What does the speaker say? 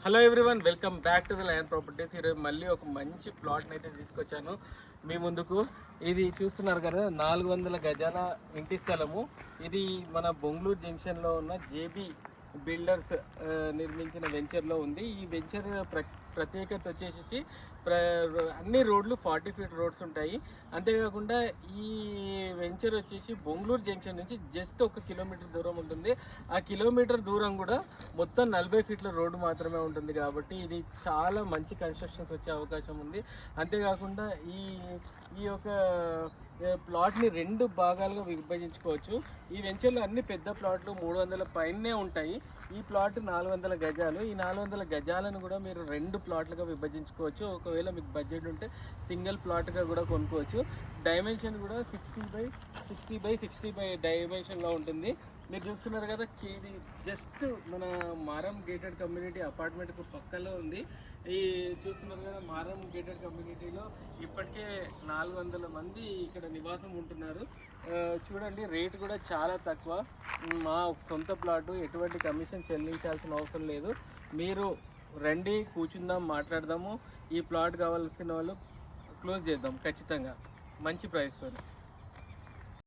Hello everyone, welcome back to the lion properties. ఈరోజు మళ్ళీ ఒక మంచి ప్లాట్ని అయితే తీసుకొచ్చాను మీ ముందుకు. ఇది చూస్తున్నారు కదా, 400 గజాల ఇంటి స్థలము. ఇది మన బొంగళూరు జంక్షన్లో ఉన్న జేబీ బిల్డర్స్ నిర్మించిన వెంచర్లో ఉంది. ఈ వెంచర్ ప్రత్యేకత వచ్చేసి అన్ని రోడ్లు 40 ఫీట్ రోడ్స్ ఉంటాయి. అంతేకాకుండా ఈ వెంచర్ వచ్చేసి బొంగళూరు జంక్షన్ నుంచి జస్ట్ 1 కిలోమీటర్ దూరం ఉంటుంది. ఆ కిలోమీటర్ దూరం కూడా మొత్తం 40 ఫీట్ల రోడ్డు మాత్రమే ఉంటుంది. కాబట్టి ఇది చాలా మంచి కన్స్ట్రక్షన్స్ వచ్చే అవకాశం ఉంది. అంతేకాకుండా ఈ యొక్క ప్లాట్ని 2 భాగాలుగా విభజించుకోవచ్చు. ఈ వెంచర్లో అన్ని పెద్ద ప్లాట్లు 300 పైనే ఉంటాయి. ఈ ప్లాట్ 400 గజాలు. ఈ 400 గజాలను కూడా మీరు 2 ప్లాట్లుగా విభజించుకోవచ్చు. ఒకవేళ మీకు బడ్జెట్ ఉంటే సింగిల్ ప్లాట్గా కూడా కొనుక్కోవచ్చు. డైమెన్షన్ కూడా 60 బై 60 డైమెన్షన్లో ఉంటుంది. మీరు చూస్తున్నారు కదా, ఇది జస్ట్ మన మారం గేటెడ్ కమ్యూనిటీ అపార్ట్మెంట్కు పక్కలో ఉంది. ఈ చూస్తున్నారు కదా, మారం గేటెడ్ కమ్యూనిటీలో ఇప్పటికే 400 మంది ఇక్కడ నివాసం ఉంటున్నారు. చూడండి, రేటు కూడా చాలా తక్కువ. మా సొంత ప్లాటు, ఎటువంటి కమిషన్ చెల్లించాల్సిన అవసరం లేదు. మీరు రండి, కూర్చుందాం, మాట్లాడదాము. ఈ ప్లాట్ కావాల్సిన వాళ్ళు క్లోజ్ చేద్దాం ఖచ్చితంగా, మంచి ప్రైస్తో.